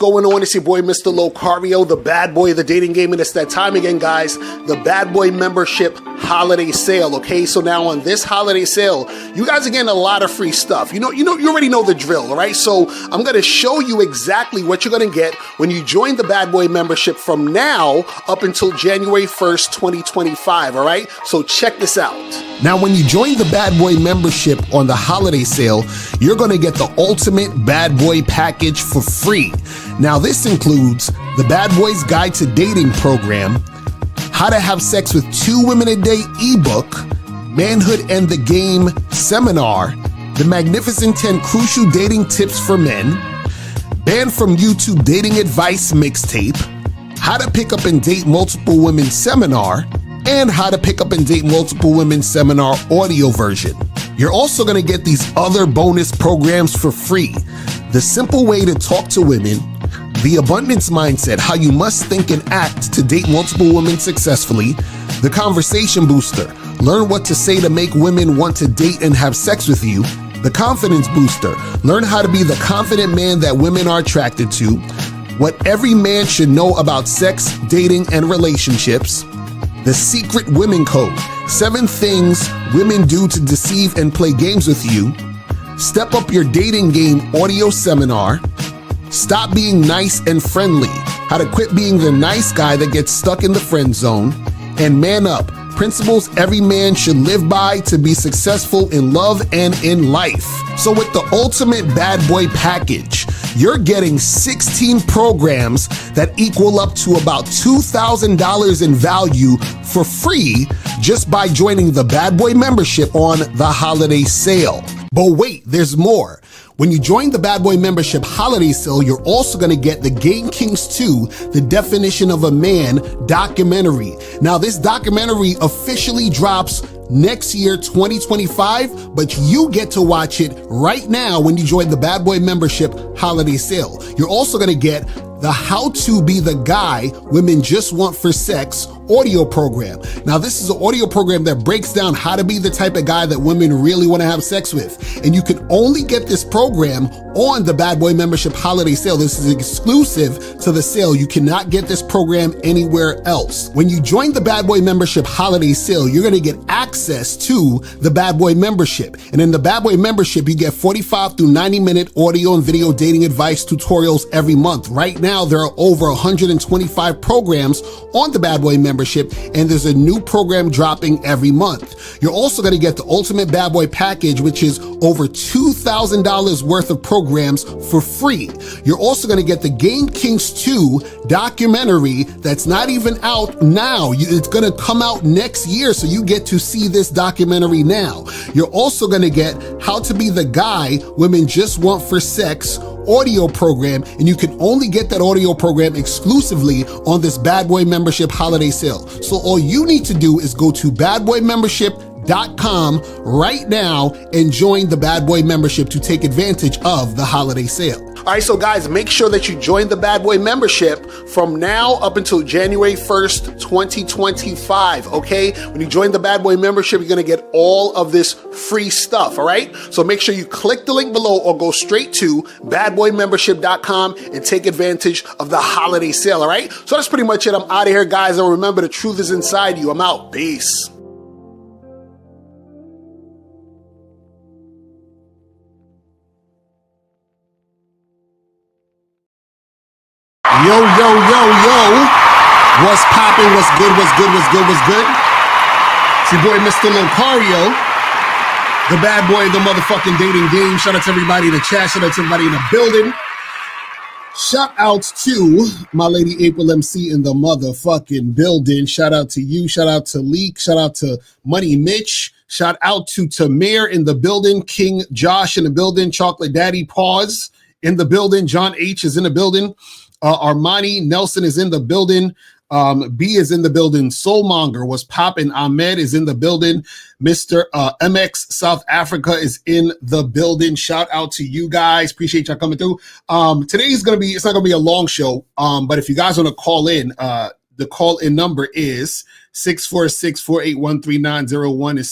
going on? It's your boy, Mr. Locario, the bad boy of the dating game, and it's that time again, guys. The Bad Boy Membership Holiday Sale, okay? So now on this holiday sale, you guys are getting a lot of free stuff. You already know the drill, all right? So I'm going to show you exactly what you're going to get when you join the Bad Boy Membership from now up until January 1st, 2025, all right? So check this out. Now, when you join the Bad Boy Membership on the holiday sale, you're going to get the ultimate Bad Boy package for free. Now, this includes the Bad Boys Guide to Dating program, How to Have Sex with 2 Women a Day ebook, Manhood and the Game seminar, the Magnificent 10 Crucial Dating Tips for Men, Banned from YouTube Dating Advice mixtape, How to Pick Up and Date Multiple Women seminar, and How to Pick Up and Date Multiple Women seminar audio version. You're also going to get these other bonus programs for free. The Simple Way to Talk to Women, The Abundance Mindset, How You Must Think and Act to Date Multiple Women Successfully, The Conversation Booster, Learn What to Say to Make Women Want to Date and Have Sex with You, The Confidence Booster, Learn How to Be the Confident Man That Women Are Attracted to, What Every Man Should Know About Sex, Dating, and Relationships, The Secret Women Code, 7 Things Women Do to Deceive and Play Games with You, Step Up Your Dating Game audio seminar, Stop Being Nice and Friendly, How to Quit Being the Nice Guy That Gets Stuck in the Friend Zone, and Man Up, Principles Every Man Should Live By to Be Successful in Love and in Life. So with the ultimate bad boy package, you're getting 16 programs that equal up to about $2,000 in value for free just by joining the Bad Boy Membership on the holiday sale. But wait, there's more. When you join the Bad Boy Membership holiday sale, you're also going to get the Game Kings 2, The Definition of a Man documentary. Now, this documentary officially drops next year, 2025, but you get to watch it right now when you join the Bad Boy Membership holiday sale. You're also going to get the How to Be the Guy Women Just Want for Sex audio program. Now, this is an audio program that breaks down how to be the type of guy that women really want to have sex with. And you can only get this program on the Bad Boy Membership holiday sale. This is exclusive to the sale. You cannot get this program anywhere else. When you join the Bad Boy Membership holiday sale, you're going to get access to the Bad Boy Membership. And in the Bad Boy Membership, you get 45 through 90-minute audio and video dating advice tutorials every month. Right now, there are over 125 programs on the Bad Boy Membership, and there's a new program dropping every month. You're also going to get the Ultimate Bad Boy Package, which is over $2,000 worth of programs for free. You're also going to get the Game Kings 2 documentary that's not even out now. It's going to come out next year, so you get to see this documentary now. You're also going to get How to Be the Guy Women Just Want for Sex audio program, and you can only get that audio program exclusively on this Bad Boy Membership holiday sale. So all you need to do is go to badboymembership.com right now and join the Bad Boy Membership to take advantage of the holiday sale. All right, so guys, make sure that you join the Bad Boy Membership from now up until January 1st, 2025, okay? When you join the Bad Boy Membership, you're gonna get all of this free stuff, all right? So make sure you click the link below or go straight to badboymembership.com and take advantage of the holiday sale, all right? So that's pretty much it. I'm out of here, guys, and remember, the truth is inside you. I'm out. Peace. Yo, yo, yo, yo. What's poppin'? What's good? What's good? What's good? What's good? It's your boy, Mr. Locario, the bad boy of the motherfucking dating game. Shout out to everybody in the chat. Shout out to everybody in the building. Shout outs to my lady April MC in the motherfucking building. Shout out to you. Shout out to Leek. Shout out to Money Mitch. Shout out to Tamir in the building. King Josh in the building. Chocolate Daddy Pause in the building. John H is in the building. Armani Nelson is in the building. B is in the building. Soulmonger was popping. Ahmed is in the building. Mr. MX South Africa is in the building. Shout out to you guys. Appreciate y'all coming through. Today is going to be, it's not going to be a long show. But if you guys want to call in, the call in number is 646-481-3901 is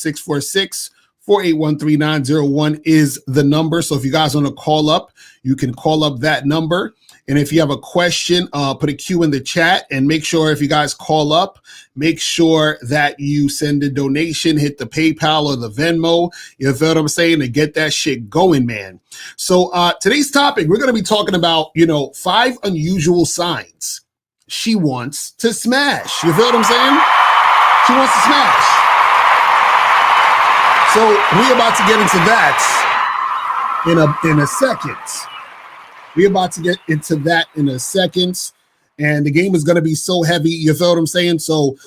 646-481-3901 is the number. So if you guys want to call up, you can call up that number. And if you have a question, put a Q in the chat, and make sure if you guys call up, make sure that you send a donation, hit the PayPal or the Venmo. You feel what I'm saying? To get that shit going, man. So today's topic, we're going to be talking about, 5 unusual signs she wants to smash. You feel what I'm saying? She wants to smash. So we're about to get into that in a second. We're about to get into that in a second. And the game is going to be so heavy. You feel what I'm saying? So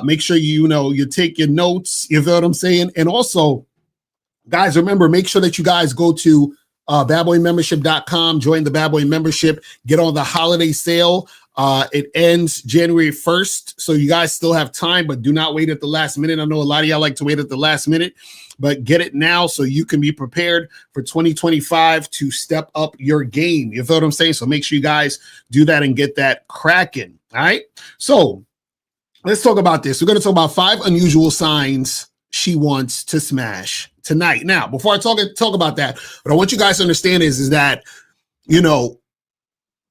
make sure you take your notes. You feel what I'm saying? And also, guys, remember, make sure that you guys go to badboymembership.com, join the Bad Boy membership, get on the holiday sale. It ends January 1st, so you guys still have time, but do not wait at the last minute. I know a lot of y'all like to wait at the last minute, but get it now so you can be prepared for 2025 to step up your game. You feel what I'm saying? So make sure you guys do that and get that cracking. All right. So let's talk about this. We're going to talk about 5 unusual signs she wants to smash tonight. Now, before I talk about that, what I want you guys to understand is that,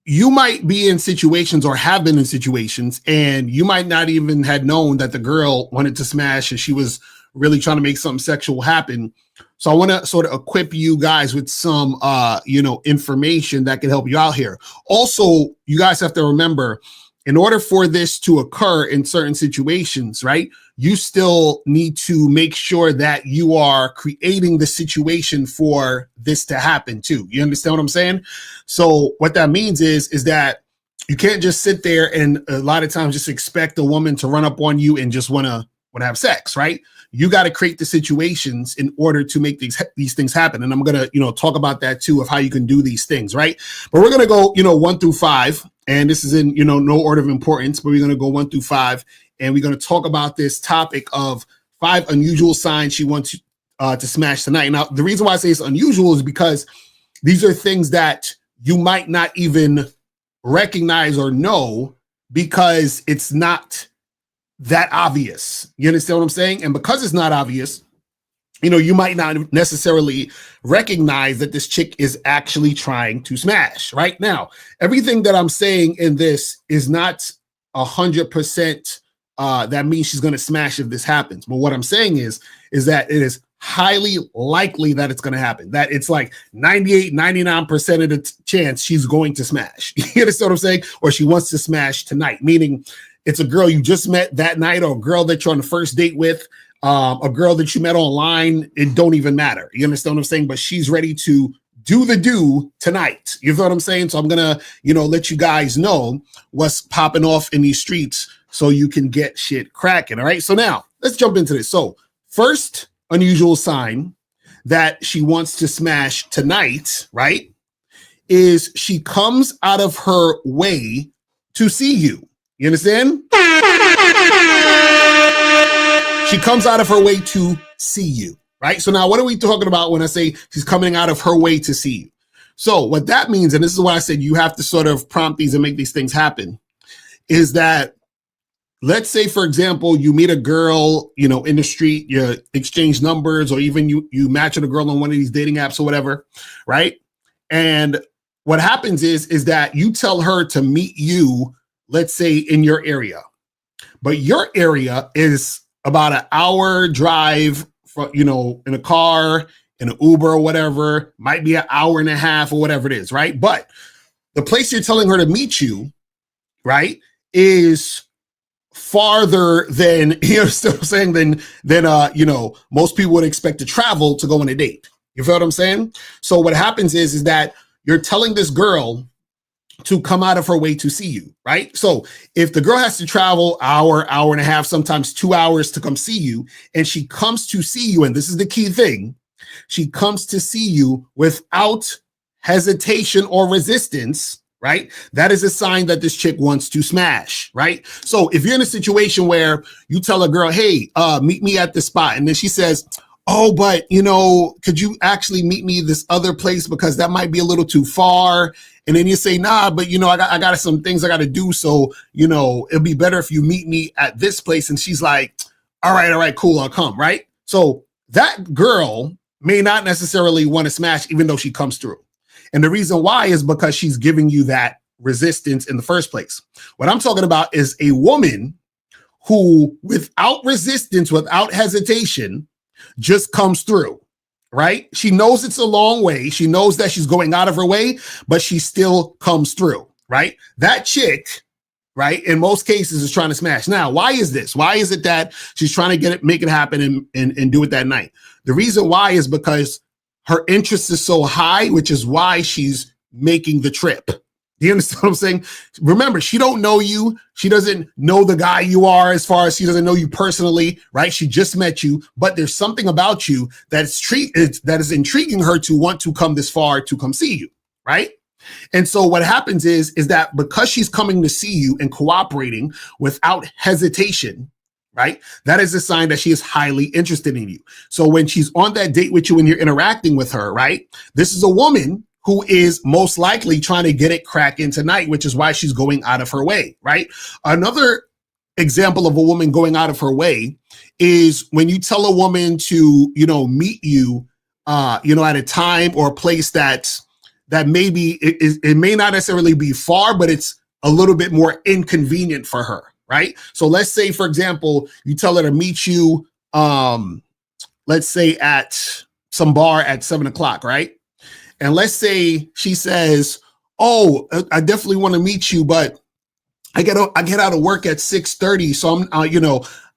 you might be in situations or have been in situations, and you might not even had known that the girl wanted to smash and she was really trying to make something sexual happen. So I want to sort of equip you guys with some, information that can help you out here. Also, you guys have to remember, in order for this to occur in certain situations, right, you still need to make sure that you are creating the situation for this to happen too. You understand what I'm saying? So what that means is that you can't just sit there and a lot of times just expect a woman to run up on you and just want to have sex, right? You got to create the situations in order to make these things happen. And I'm going to, talk about that too, of how you can do these things, right? But we're going to go, 1 through 5. And this is in, no order of importance, but we're going to go 1 through 5. And we're going to talk about this topic of 5 unusual signs she wants to smash tonight. Now, the reason why I say it's unusual is because these are things that you might not even recognize or know because it's not that obvious. You understand what I'm saying? And because it's not obvious, you might not necessarily recognize that this chick is actually trying to smash. Right now, everything that I'm saying in this is not 100% that means she's going to smash if this happens. But what I'm saying is that it is highly likely that it's going to happen, that it's like 98, 99% of the chance she's going to smash. You understand what I'm saying? Or she wants to smash tonight, meaning it's a girl you just met that night or a girl that you're on the first date with. A girl that you met online, it don't even matter. You understand what I'm saying? But she's ready to do tonight. You know what I'm saying? So I'm going to, let you guys know what's popping off in these streets so you can get shit cracking. All right. So now let's jump into this. So first unusual sign that she wants to smash tonight, right, is she comes out of her way to see you. You understand? She comes out of her way to see you, right? So now what are we talking about when I say she's coming out of her way to see you? So what that means, and this is why I said you have to sort of prompt these and make these things happen, is that let's say, for example, you meet a girl, in the street, you exchange numbers, or even you match with a girl on one of these dating apps or whatever, right? And what happens is that you tell her to meet you, let's say, in your area. But your area is about an hour drive from, in a car, in an Uber or whatever, might be an hour and a half or whatever it is, right? But the place you're telling her to meet you, right, is farther than, still saying than most people would expect to travel to go on a date. You feel what I'm saying? So what happens is that you're telling this girl to come out of her way to see you, right? So if the girl has to travel hour and a half, sometimes 2 hours to come see you, and she comes to see you, and this is the key thing, she comes to see you without hesitation or resistance, right? That is a sign that this chick wants to smash, right? So if you're in a situation where you tell a girl, hey, meet me at this spot, and then she says, oh, but, could you actually meet me this other place because that might be a little too far? And then you say, nah, but, I got some things I got to do. So, it'll be better if you meet me at this place. And she's like, all right, cool, I'll come, right? So that girl may not necessarily want to smash even though she comes through. And the reason why is because she's giving you that resistance in the first place. What I'm talking about is a woman who, without resistance, without hesitation, just comes through, right? She knows it's a long way. She knows that she's going out of her way, but she still comes through, right? That chick, right, in most cases is trying to smash. Now, why is this? Why is it that she's trying to make it happen and do it that night? The reason why is because her interest is so high, which is why she's making the trip. Do you understand what I'm saying? Remember, she don't know you. She doesn't know the guy you are, as far as she doesn't know you personally, right? She just met you, but there's something about you that is intriguing her to want to come this far to come see you, right? And so what happens is that because she's coming to see you and cooperating without hesitation, right? That is a sign that she is highly interested in you. So when she's on that date with you and you're interacting with her, right? This is a woman who is most likely trying to get it cracking tonight, which is why she's going out of her way, right? Another example of a woman going out of her way is when you tell a woman to, meet you, at a time or a place that maybe it may not necessarily be far, but it's a little bit more inconvenient for her, right? So let's say, for example, you tell her to meet you, let's say at some bar at 7:00, right? And let's say she says, "Oh, I definitely want to meet you, but I get out of work at 6:30, so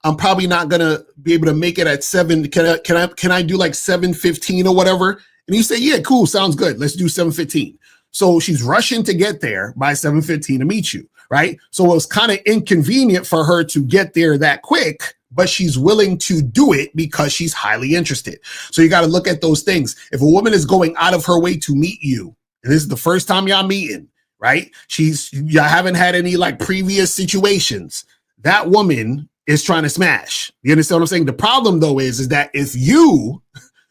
I'm probably not gonna be able to make it at 7. Can I do like 7:15 or whatever?" And you say, "Yeah, cool, sounds good. Let's do 7:15." So she's rushing to get there by 7:15 to meet you, right? So it was kind of inconvenient for her to get there that quick, but she's willing to do it because she's highly interested. So you got to look at those things. If a woman is going out of her way to meet you, and this is the first time y'all meeting, right? Y'all haven't had any like previous situations. That woman is trying to smash. You understand what I'm saying? The problem though is that if you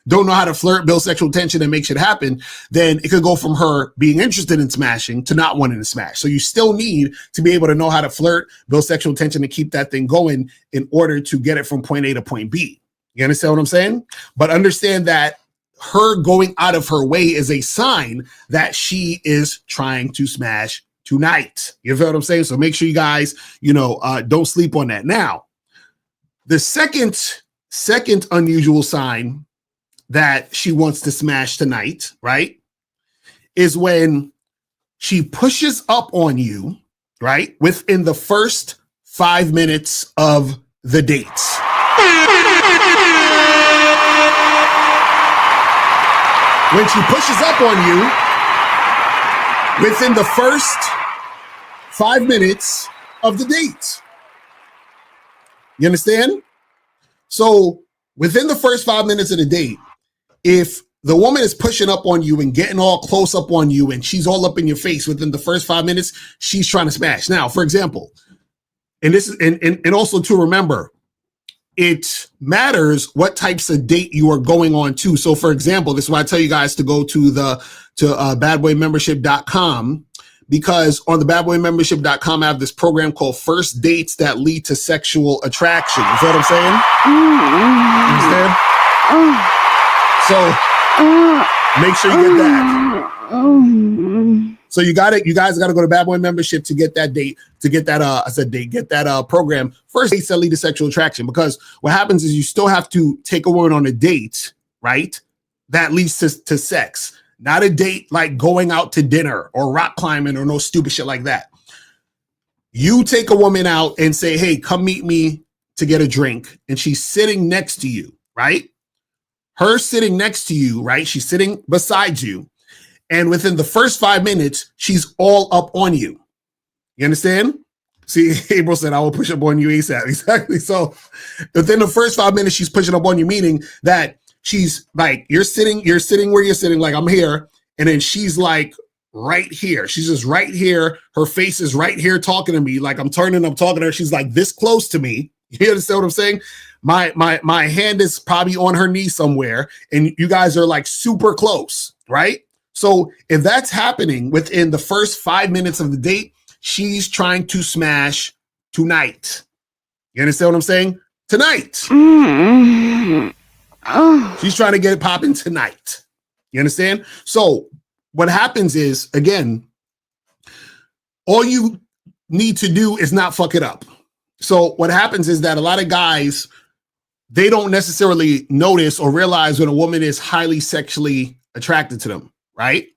don't know how to flirt, build sexual tension, and make shit happen, then it could go from her being interested in smashing to not wanting to smash. So you still need to be able to know how to flirt, build sexual tension, and keep that thing going in order to get it from point A to point B. You understand what I'm saying? But understand that her going out of her way is a sign that she is trying to smash tonight. You feel what I'm saying? So make sure you guys, don't sleep on that. Now, the second unusual sign that she wants to smash tonight, right, is when she pushes up on you, right, within the first 5 minutes of the date. When she pushes up on you within the first 5 minutes of the date. You understand? So within the first 5 minutes of the date, if the woman is pushing up on you and getting all close up on you and she's all up in your face within the first 5 minutes, she's trying to smash. Now, for example, and this is and also to remember, it matters what types of date you are going on to. So for example, this is why I tell you guys to go to badboymembership.com, because on the badboymembership.com I have this program called First Dates That Lead to Sexual Attraction. You know what I'm saying? Understand? So make sure you get that. So you guys got to go to Bad Boy Membership to get that date, get that program, First Dates That Lead to Sexual Attraction. Because what happens is you still have to take a woman on a date, right? That leads to sex. Not a date like going out to dinner or rock climbing or no stupid shit like that. You take a woman out and say, "Hey, come meet me to get a drink." And she's sitting next to you, right? Her sitting next to you, right? She's sitting beside you. And within the first 5 minutes, she's all up on you. You understand? See, April said, "I will push up on you ASAP." Exactly. So within the first 5 minutes, she's pushing up on you, meaning that she's like, you're sitting where you're sitting, like I'm here. And then she's like right here. She's just right here. Her face is right here talking to me. Like I'm talking to her. She's like this close to me. You understand what I'm saying? My hand is probably on her knee somewhere. And you guys are like super close, right? So if that's happening within the first 5 minutes of the date, she's trying to smash tonight. You understand what I'm saying? Tonight. She's trying to get it popping tonight. You understand? So what happens is, again, all you need to do is not fuck it up. So what happens is that a lot of guys, they don't necessarily notice or realize when a woman is highly sexually attracted to them, right?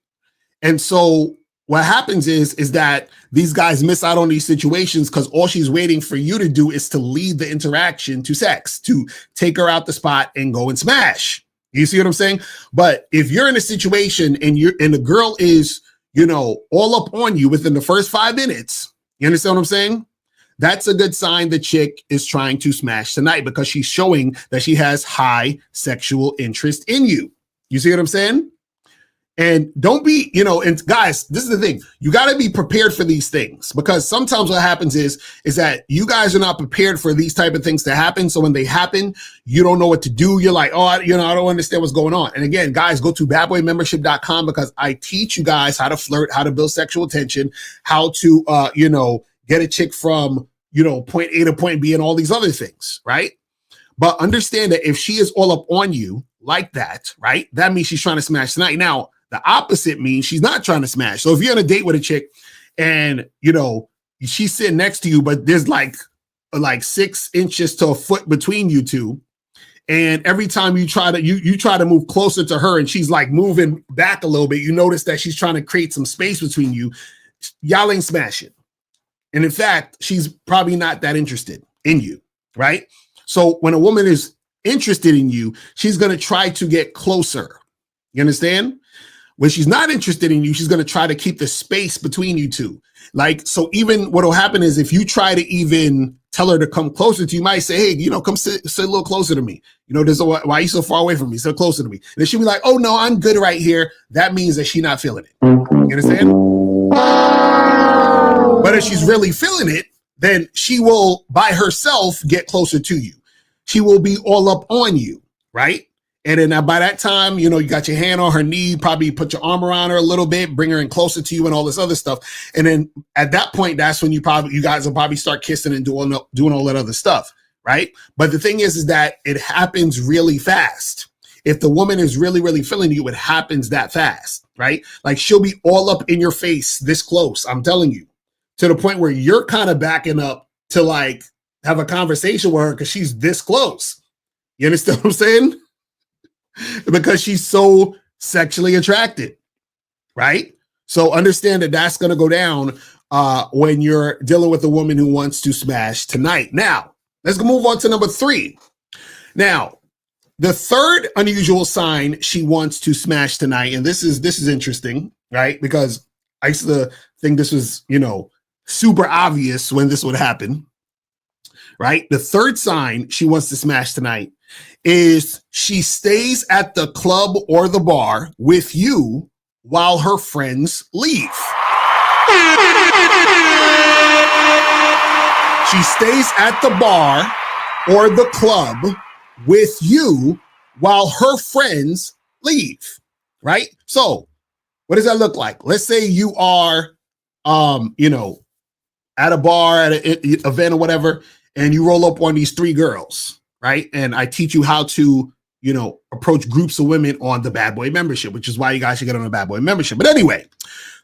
And so what happens is that these guys miss out on these situations because all she's waiting for you to do is to lead the interaction to sex, to take her out the spot and go and smash. You see what I'm saying? But if you're in a situation and the girl is, all up on you within the first 5 minutes, you understand what I'm saying? That's a good sign the chick is trying to smash tonight because she's showing that she has high sexual interest in you. You see what I'm saying? And don't be, and guys, this is the thing. You got to be prepared for these things because sometimes what happens is that you guys are not prepared for these type of things to happen. So when they happen, you don't know what to do. You're like, oh, I don't understand what's going on. And again, guys, go to badboymembership.com because I teach you guys how to flirt, how to build sexual tension, how to, get a chick from, point A to point B and all these other things, right? But understand that if she is all up on you like that, right, that means she's trying to smash tonight. Now, the opposite means she's not trying to smash. So if you're on a date with a chick and, she's sitting next to you, but there's like 6 inches to a foot between you two. And every time you try to move closer to her and she's like moving back a little bit, you notice that she's trying to create some space between you. Y'all ain't smashing. And in fact, she's probably not that interested in you, right? So when a woman is interested in you, she's going to try to get closer. You understand? When she's not interested in you, she's going to try to keep the space between you two. Like, so even what will happen is if you try to even tell her to come closer to you, you might say, hey, come sit a little closer to me. Why are you so far away from me? Sit closer to me. And then she'll be like, oh, no, I'm good right here. That means that she's not feeling it. You understand? But if she's really feeling it, then she will by herself get closer to you. She will be all up on you, right? And then by that time, you got your hand on her knee, probably put your arm around her a little bit, bring her in closer to you and all this other stuff. And then at that point, that's when you guys will probably start kissing and doing all that other stuff, right? But the thing is that it happens really fast. If the woman is really, really feeling you, it happens that fast, right? Like she'll be all up in your face this close, I'm telling you, to the point where you're kind of backing up to like have a conversation with her because she's this close. You understand what I'm saying? Because she's so sexually attracted, right? So understand that that's going to go down when you're dealing with a woman who wants to smash tonight. Now, let's move on to number 3. Now, the third unusual sign she wants to smash tonight, and this is interesting, right? Because I used to think this was, super obvious when this would happen, right? The third sign she wants to smash tonight is she stays at the club or the bar with you while her friends leave. She stays at the bar or the club with you while her friends leave, right? So what does that look like? Let's say you are, at a bar, at an event or whatever, and you roll up on these 3 girls, right? And I teach you how to, approach groups of women on the Bad Boy membership, which is why you guys should get on the Bad Boy membership. But anyway,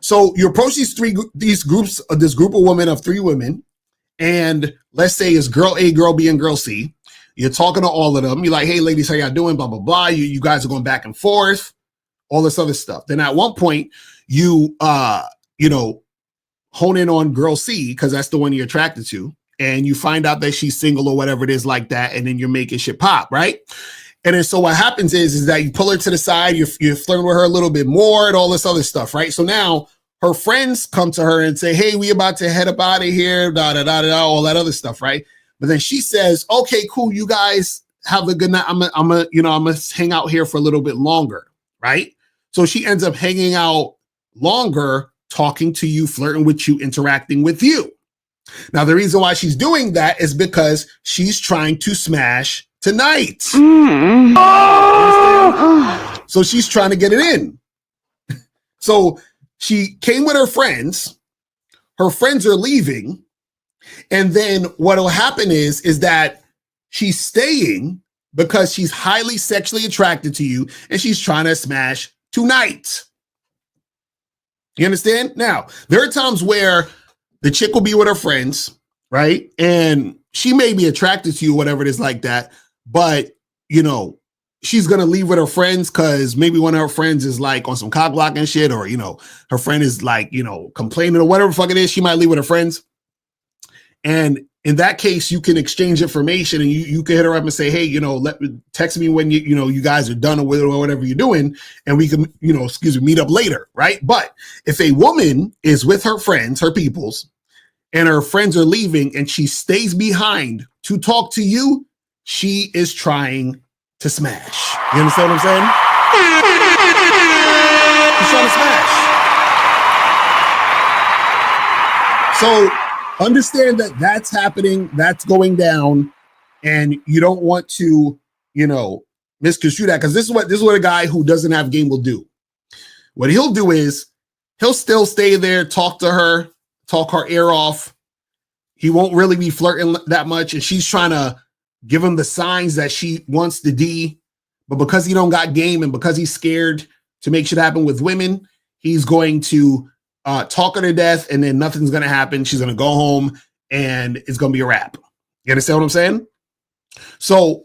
so you approach this group of women of 3 women, and let's say it's girl A, girl B, and girl C. You're talking to all of them. You're like, hey, ladies, how y'all doing? Blah, blah, blah. You guys are going back and forth, all this other stuff. Then at one point, you hone in on girl C because that's the one you're attracted to. And you find out that she's single or whatever it is like that. And then you're making shit pop, right? And then so what happens is that you pull her to the side, you're flirting with her a little bit more and all this other stuff, right? So now her friends come to her and say, hey, we about to head up out of here, all that other stuff, right? But then she says, okay, cool, you guys have a good night. I'm gonna hang out here for a little bit longer, right? So she ends up hanging out longer, talking to you, flirting with you, interacting with you. Now, the reason why she's doing that is because she's trying to smash tonight. So she's trying to get it in. So she came with her friends. Her friends are leaving. And then what will happen is that she's staying because she's highly sexually attracted to you and she's trying to smash tonight. You understand? Now, there are times where the chick will be with her friends, right? And she may be attracted to you, whatever it is like that. But, you know, she's going to leave with her friends because maybe one of her friends is like on some cock blocking shit, or, you know, her friend is like, you know, complaining or whatever the fuck it is. She might leave with her friends. And in that case, you can exchange information, and you can hit her up and say, hey, you know, text me when you guys are done or whatever you're doing, and we can, meet up later, right? But if a woman is with her friends, her peoples, and her friends are leaving and she stays behind to talk to you, she is trying to smash. You understand what I'm saying? She's trying to smash. So understand that that's happening, that's going down, and you don't want to, misconstrue that, because this is what a guy who doesn't have game will do. What he'll do is he'll still stay there, talk to her, talk her ear off. He won't really be flirting that much, and she's trying to give him the signs that she wants the D, but because he don't got game and because he's scared to make shit happen with women, he's going to talk her to death, and then nothing's going to happen. She's going to go home, and it's going to be a wrap. You understand what I'm saying? So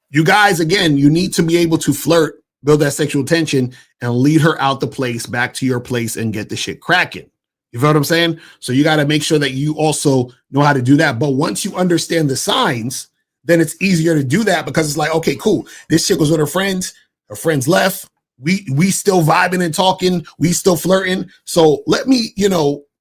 you guys, again, you need to be able to flirt, build that sexual tension, and lead her out the place, back to your place, and get the shit cracking. You feel what I'm saying? So you got to make sure that you also know how to do that. But once you understand the signs, then it's easier to do that, because it's like, okay, cool. This chick was with her friends left. We still vibing and talking. We still flirting. So let me,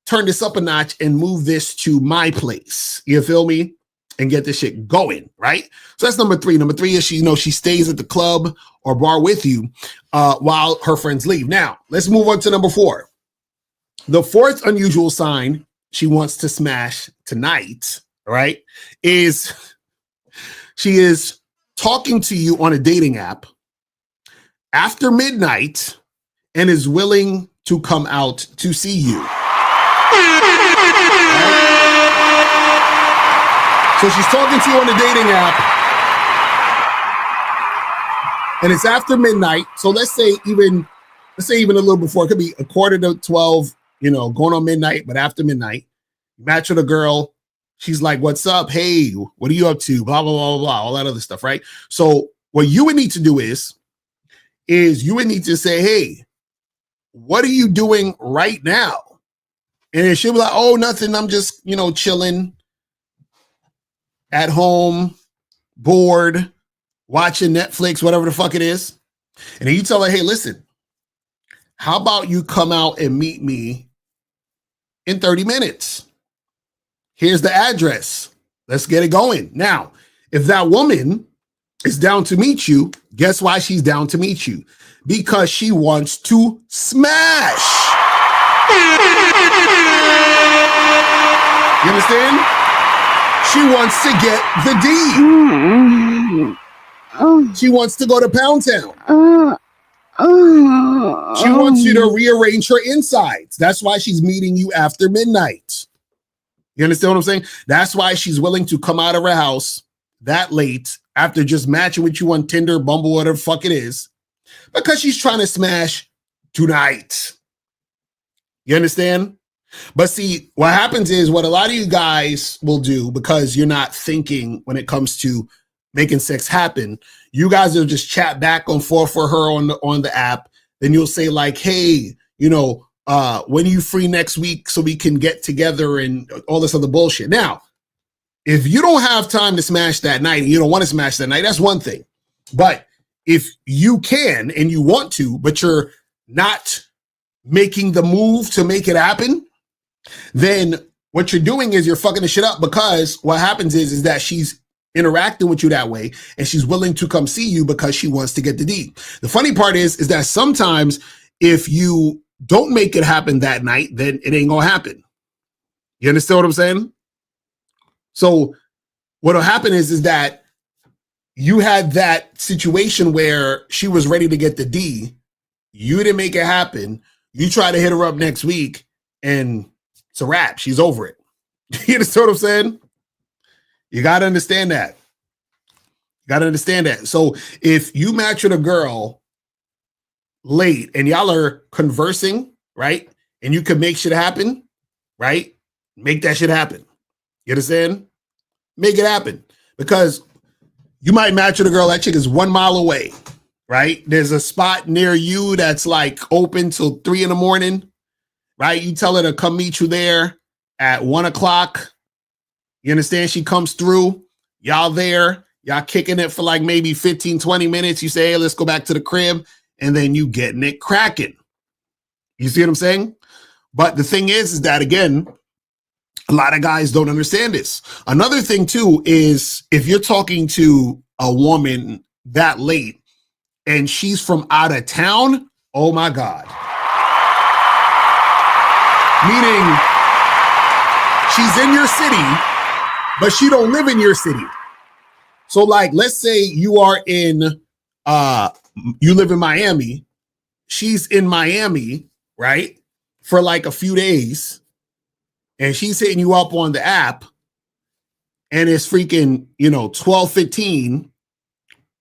turn this up a notch and move this to my place. You feel me? And get this shit going, right? So that's number 3. Number 3 is she stays at the club or bar with you while her friends leave. Now, let's move on to number 4. The 4th unusual sign she wants to smash tonight, right, is she is talking to you on a dating app after midnight and is willing to come out to see you. Right? So she's talking to you on a dating app and it's after midnight. So let's say even a little before. It could be 11:45, going on midnight, but after midnight. You match with a girl. She's like, what's up? Hey, what are you up to? Blah, blah, blah, blah, all that other stuff, right? So what you would need to do is you would need to say, hey, what are you doing right now? And she'll be like, oh, nothing. I'm just, chilling at home, bored, watching Netflix, whatever the fuck it is. And then you tell her, hey, listen, how about you come out and meet me in 30 minutes? Here's the address. Let's get it going. Now, if that woman is down to meet you, guess why she's down to meet you? Because she wants to smash. You understand? She wants to get the D. She wants to go to Pound Town. She wants you to rearrange her insides. That's why she's meeting you after midnight. You understand what I'm saying? That's why she's willing to come out of her house that late after just matching with you on Tinder, Bumble, whatever the fuck it is, because she's trying to smash tonight. You understand? But see, what happens is what a lot of you guys will do, because you're not thinking when it comes to making sex happen, you guys will just chat back and forth for her on the app. Then you'll say like, hey, when are you free next week so we can get together and all this other bullshit. Now, if you don't have time to smash that night and you don't want to smash that night, that's one thing. But if you can and you want to, but you're not making the move to make it happen, then what you're doing is you're fucking the shit up, because what happens is that she's interacting with you that way and she's willing to come see you because she wants to get the D. The funny part is that sometimes if you don't make it happen that night, then it ain't gonna happen. You understand what I'm saying? So what'll happen is that you had that situation where she was ready to get the D. You didn't make it happen. You try to hit her up next week and it's a wrap. She's over it. You understand what I'm saying? You got to understand that. So if you match with a girl late and y'all are conversing, right? And you can make shit happen, right? Make that shit happen. You understand? Make it happen. Because you might match with a girl, that chick is 1 mile away, right? There's a spot near you that's like open till 3 a.m, right? You tell her to come meet you there at 1 o'clock. You understand? She comes through, y'all there, y'all kicking it for like maybe 15, 20 minutes. You say, hey, let's go back to the crib. And then you getting it cracking. You see what I'm saying? But the thing is that, again, a lot of guys don't understand this. Another thing, too, is if you're talking to a woman that late and she's from out of town, oh, my God. Meaning she's in your city, but she don't live in your city. So, like, let's say you are in, you live in Miami. She's in Miami, right, for like a few days. And she's hitting you up on the app, and it's freaking, 12:15,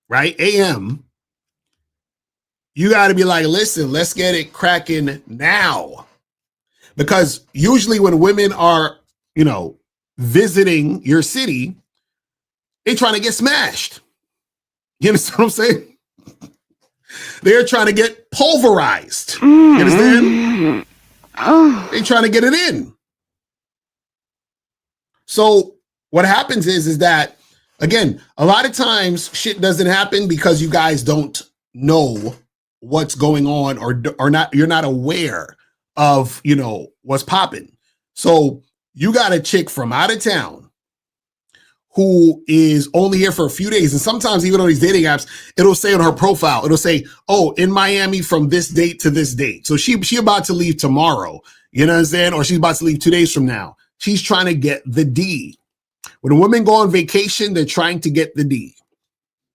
right, a.m. You got to be like, listen, let's get it cracking now. Because usually when women are, visiting your city, they trying to get smashed. You understand what I'm saying? They're trying to get pulverized. You understand? They're trying to get it in. So what happens is that, again, a lot of times shit doesn't happen because you guys don't know what's going on or not. You're not aware of, what's popping. So you got a chick from out of town who is only here for a few days. And sometimes even on these dating apps, it'll say on her profile, it'll say, oh, in Miami from this date to this date. So she about to leave tomorrow, you know what I'm saying? Or she's about to leave 2 days from now. She's trying to get the D. When women go on vacation, they're trying to get the D.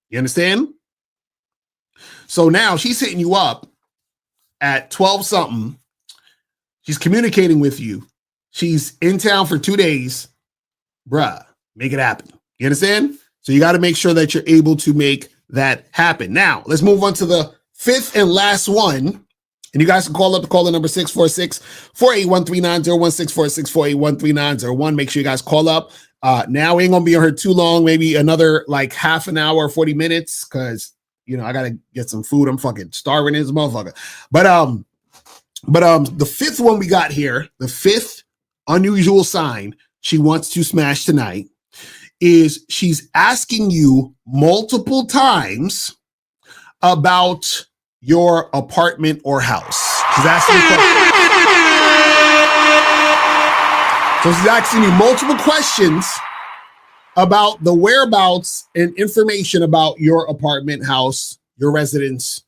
You understand? So now she's hitting you up at 12 something. She's communicating with you. She's in town for 2 days. Bruh, make it happen. You understand? So you got to make sure that you're able to make that happen. Now, let's move on to the fifth and last one. And you guys can call the number 646-481-3901, 646-481-3901. Make sure you guys call up. Now we ain't going to be on here too long, maybe another like half an hour, 40 minutes, because, I got to get some food. I'm fucking starving this motherfucker. But the fifth one we got here, the fifth unusual sign she wants to smash tonight is she's asking you multiple times about your apartment or house. She's asking you questions. So she's asking you multiple questions about the whereabouts and information about your apartment, house, your residence.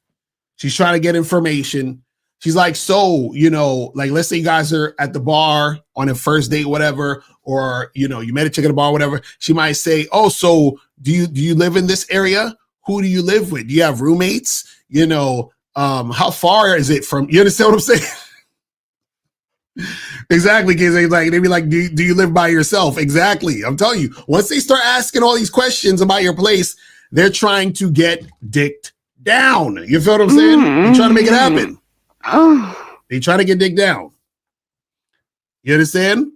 She's trying to get information. She's like, so, like, let's say you guys are at the bar on a first date, whatever, or, you met a chick at a bar, whatever. She might say, oh, so do you live in this area? Who do you live with? Do you have roommates? How far is it from, you understand what I'm saying? Exactly, because they'd be like, do you live by yourself? Exactly. I'm telling you, once they start asking all these questions about your place, they're trying to get dicked down. You feel what I'm saying? They're trying to make it happen. They trying to get dicked down. You understand?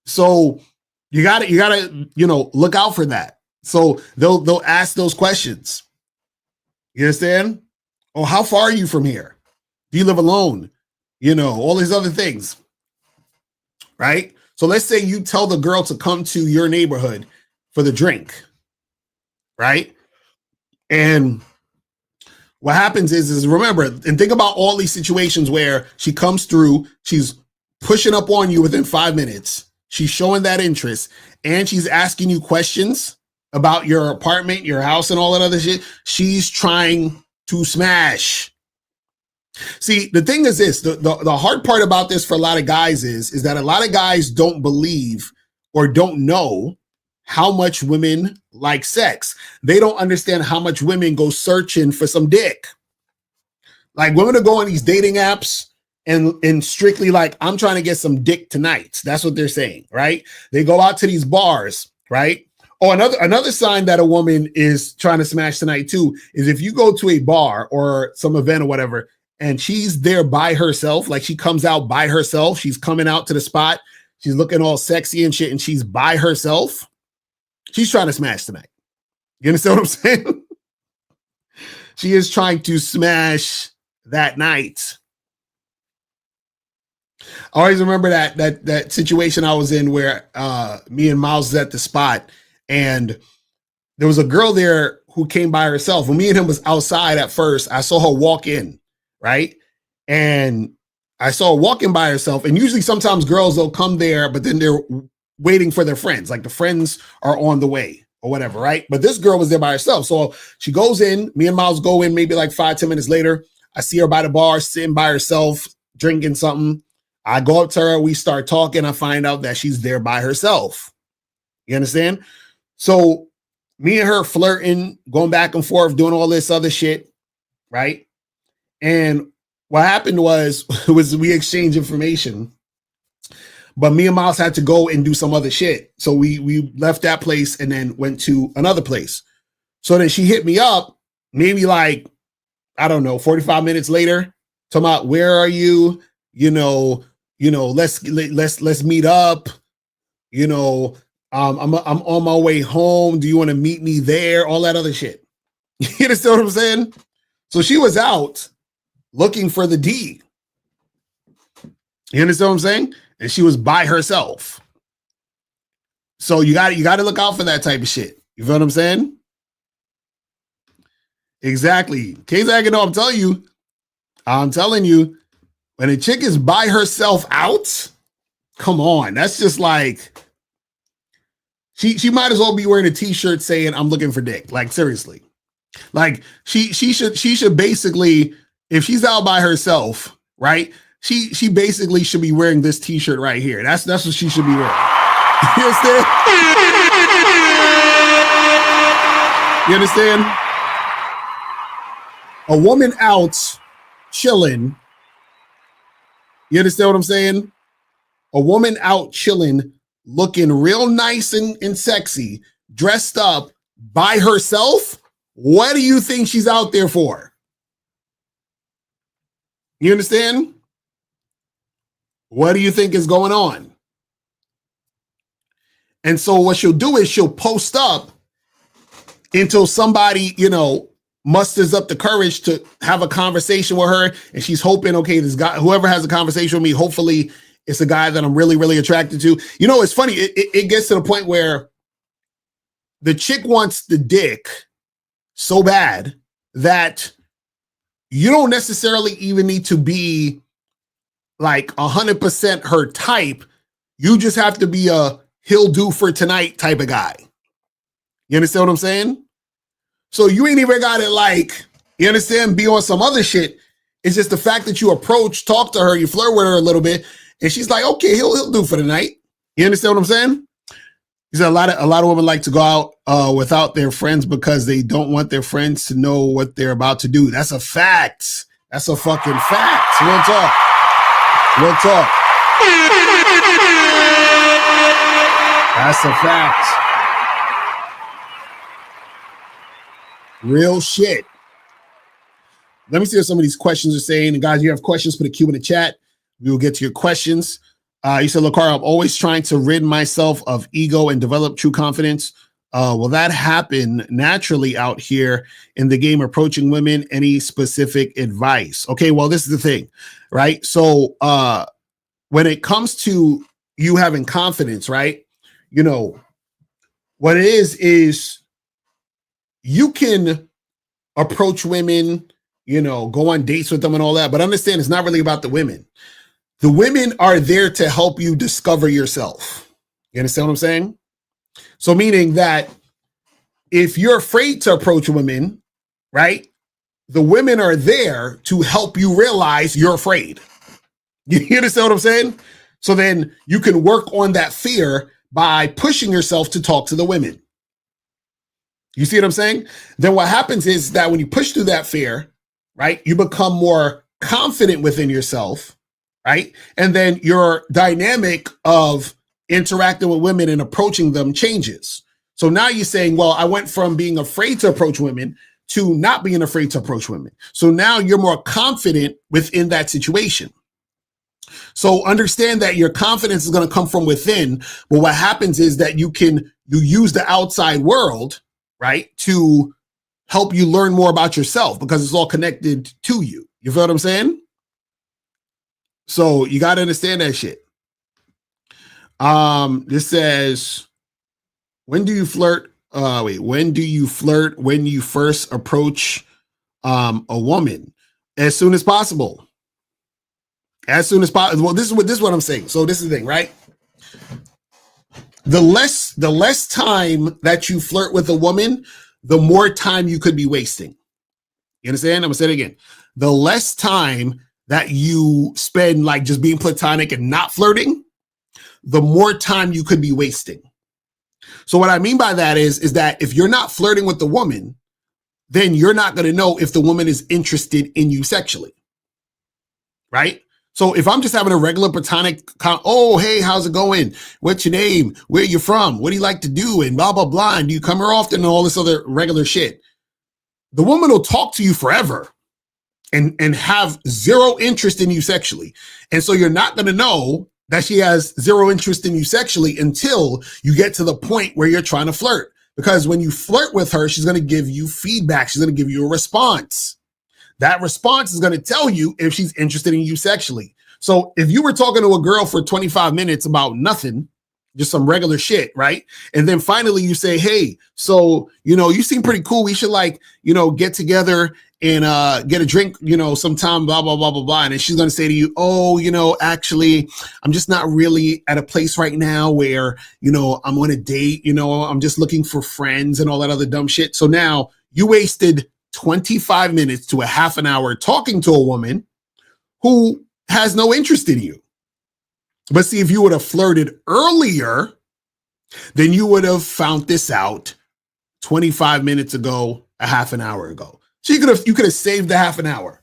So you gotta, look out for that. So they'll ask those questions. You understand? Oh, how far are you from here? Do you live alone? All these other things. Right? So let's say you tell the girl to come to your neighborhood for the drink. Right? And what happens is remember, and think about all these situations where she comes through, she's pushing up on you within 5 minutes. She's showing that interest, and she's asking you questions about your apartment, your house, and all that other shit. She's trying to smash. See, the thing is this, the hard part about this for a lot of guys is that a lot of guys don't believe or don't know how much women like sex. They don't understand how much women go searching for some dick. Like, women are going on these dating apps and strictly like, I'm trying to get some dick tonight. That's what they're saying, right? They go out to these bars, right? Oh, another sign that a woman is trying to smash tonight too is if you go to a bar or some event or whatever, and she's there by herself, like she comes out by herself, she's coming out to the spot, She's looking all sexy and shit, and she's by herself. She's trying to smash tonight. You understand what I'm saying? She is trying to smash that night. I always remember that situation I was in where me and Miles was at the spot, and there was a girl there who came by herself. When me and him was outside at first, I saw her walk in, right? And I saw her walking by herself. And usually sometimes girls, they'll come there, but then they're waiting for their friends. Like the friends are on the way or whatever, right? But this girl was there by herself. So she goes in, me and Miles go in maybe like 5-10 minutes later. I see her by the bar, sitting by herself, drinking something. I go up to her, we start talking. I find out that she's there by herself. You understand? So me and her flirting, going back and forth, doing all this other shit, right? And what happened was we exchanged information, but me and Miles had to go and do some other shit. So we left that place and then went to another place. So then she hit me up, maybe like, I don't know, 45 minutes later, talking about, where are you? Let's meet up. I'm on my way home. Do you want to meet me there? All that other shit. You understand what I'm saying? So she was out looking for the D. You understand what I'm saying? And she was by herself. So you got to look out for that type of shit. You feel what I'm saying? Exactly. K-Zag, I'm telling you, when a chick is by herself out, come on. That's just like, she might as well be wearing a t-shirt saying, I'm looking for dick. Like, seriously. Like, she should basically, if she's out by herself, right? She basically should be wearing this t-shirt right here. That's what she should be wearing. You understand? You understand? A woman out chilling. You understand what I'm saying? A woman out chilling, looking real nice and sexy, dressed up by herself. What do you think she's out there for? You understand? What do you think is going on? And so what she'll do is she'll post up until somebody, musters up the courage to have a conversation with her. And she's hoping, okay, this guy, whoever has a conversation with me, hopefully it's a guy that I'm really, really attracted to. It's funny. It gets to the point where the chick wants the dick so bad that you don't necessarily even need to be like 100% her type. You just have to be a he'll do for tonight type of guy. You understand what I'm saying? So you ain't even got it you understand, be on some other shit. It's just the fact that you talk to her, you flirt with her a little bit, and she's like, okay, he'll do for the night. You understand what I'm saying? He said a lot of women like to go out without their friends because they don't want their friends to know what they're about to do. That's a fact. That's a fucking fact. Real talk. Real talk. That's a fact. Real shit. Let me see what some of these questions are saying. And guys, if you have questions, put a Q in the chat. We will get to your questions. You said, Locario, I'm always trying to rid myself of ego and develop true confidence. Will that happen naturally out here in the game approaching women? Any specific advice? Okay, well, this is the thing, right? So when it comes to you having confidence, right? What it is you can approach women, go on dates with them and all that, but understand it's not really about the women. The women are there to help you discover yourself. You understand what I'm saying? So meaning that if you're afraid to approach women, right? The women are there to help you realize you're afraid. You understand what I'm saying? So then you can work on that fear by pushing yourself to talk to the women. You see what I'm saying? Then what happens is that when you push through that fear, right, you become more confident within yourself, right? And then your dynamic of interacting with women and approaching them changes. So now you're saying, well, I went from being afraid to approach women to not being afraid to approach women. So now you're more confident within that situation. So understand that your confidence is going to come from within. But what happens is that you use the outside world, right, to help you learn more about yourself because it's all connected to you. You feel what I'm saying? So you got to understand that shit. This says, when do you flirt? When do you flirt when you first approach a woman? As soon as possible. As soon as possible. Well, this is what I'm saying. So this is the thing, right? The less time that you flirt with a woman, the more time you could be wasting. You understand? I'm gonna say it again. The less time that you spend like just being platonic and not flirting, the more time you could be wasting. So what I mean by that is that if you're not flirting with the woman, then you're not going to know if the woman is interested in you sexually. Right? So if I'm just having a regular platonic, oh, hey, how's it going? What's your name? Where you from? What do you like to do? And blah, blah, blah. And do you come here often? And all this other regular shit. The woman will talk to you forever and have zero interest in you sexually. And so you're not going to know that she has zero interest in you sexually until you get to the point where you're trying to flirt. Because when you flirt with her, she's going to give you feedback. She's going to give you a response. That response is going to tell you if she's interested in you sexually. So if you were talking to a girl for 25 minutes about nothing, just some regular shit, right? And then finally you say, hey, so, you seem pretty cool. We should get together and get a drink, sometime, blah, blah, blah, blah, blah. And then she's going to say to you, oh, actually, I'm just not really at a place right now where, I'm on a date, I'm just looking for friends and all that other dumb shit. So now you wasted 25 minutes to a half an hour talking to a woman who has no interest in you. But see, if you would have flirted earlier, then you would have found this out 25 minutes ago, a half an hour ago. So you could have saved the half an hour.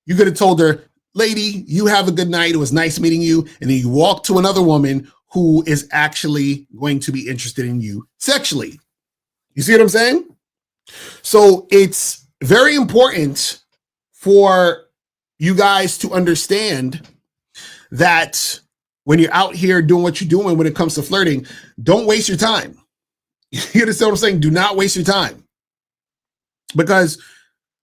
You could have told her, lady, you have a good night. It was nice meeting you. And then you walk to another woman who is actually going to be interested in you sexually. You see what I'm saying? So it's very important for you guys to understand that when you're out here doing what you're doing when it comes to flirting, don't waste your time. You understand what I'm saying? Do not waste your time. Because,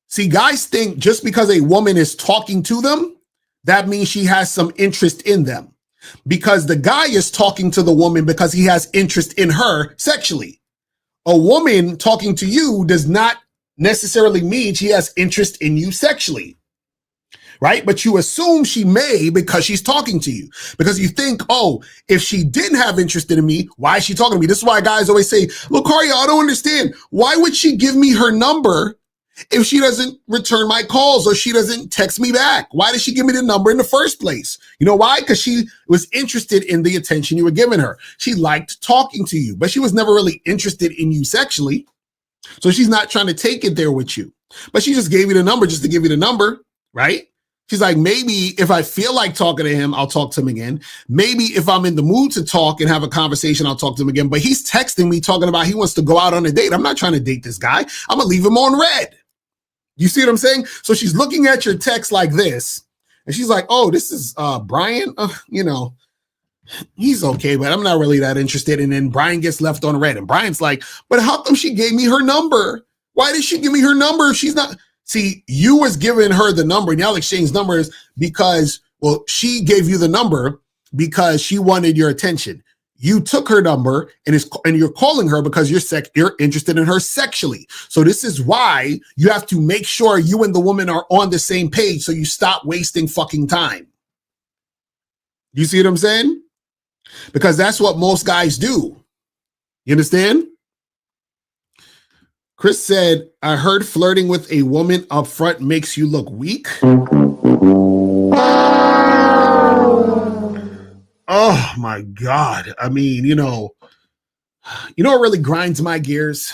see, guys think just because a woman is talking to them, that means she has some interest in them. Because the guy is talking to the woman because he has interest in her sexually. A woman talking to you does not necessarily mean she has interest in you sexually. Right? But you assume she may because she's talking to you. Because you think, oh, if she didn't have interest in me, why is she talking to me? This is why guys always say, Locario, I don't understand. Why would she give me her number if she doesn't return my calls or she doesn't text me back? Why did she give me the number in the first place? You know why? Because she was interested in the attention you were giving her. She liked talking to you, but she was never really interested in you sexually. So she's not trying to take it there with you. But she just gave you the number just to give you the number, right? She's like, maybe if I feel like talking to him, I'll talk to him again. Maybe if I'm in the mood to talk and have a conversation, I'll talk to him again. But he's texting me talking about he wants to go out on a date. I'm not trying to date this guy. I'm going to leave him on red. You see what I'm saying? So she's looking at your text like this. And she's like, oh, this is Brian. He's okay, but I'm not really that interested. And then Brian gets left on red. And Brian's like, but how come she gave me her number? Why did she give me her number if she's not... See, you was giving her the number, and y'all exchanged numbers because, well, she gave you the number because she wanted your attention. You took her number and you're calling her because you're interested in her sexually. So this is why you have to make sure you and the woman are on the same page so you stop wasting fucking time. You see what I'm saying? Because that's what most guys do. You understand? Chris said, I heard flirting with a woman up front makes you look weak. Oh my God. I mean, what really grinds my gears?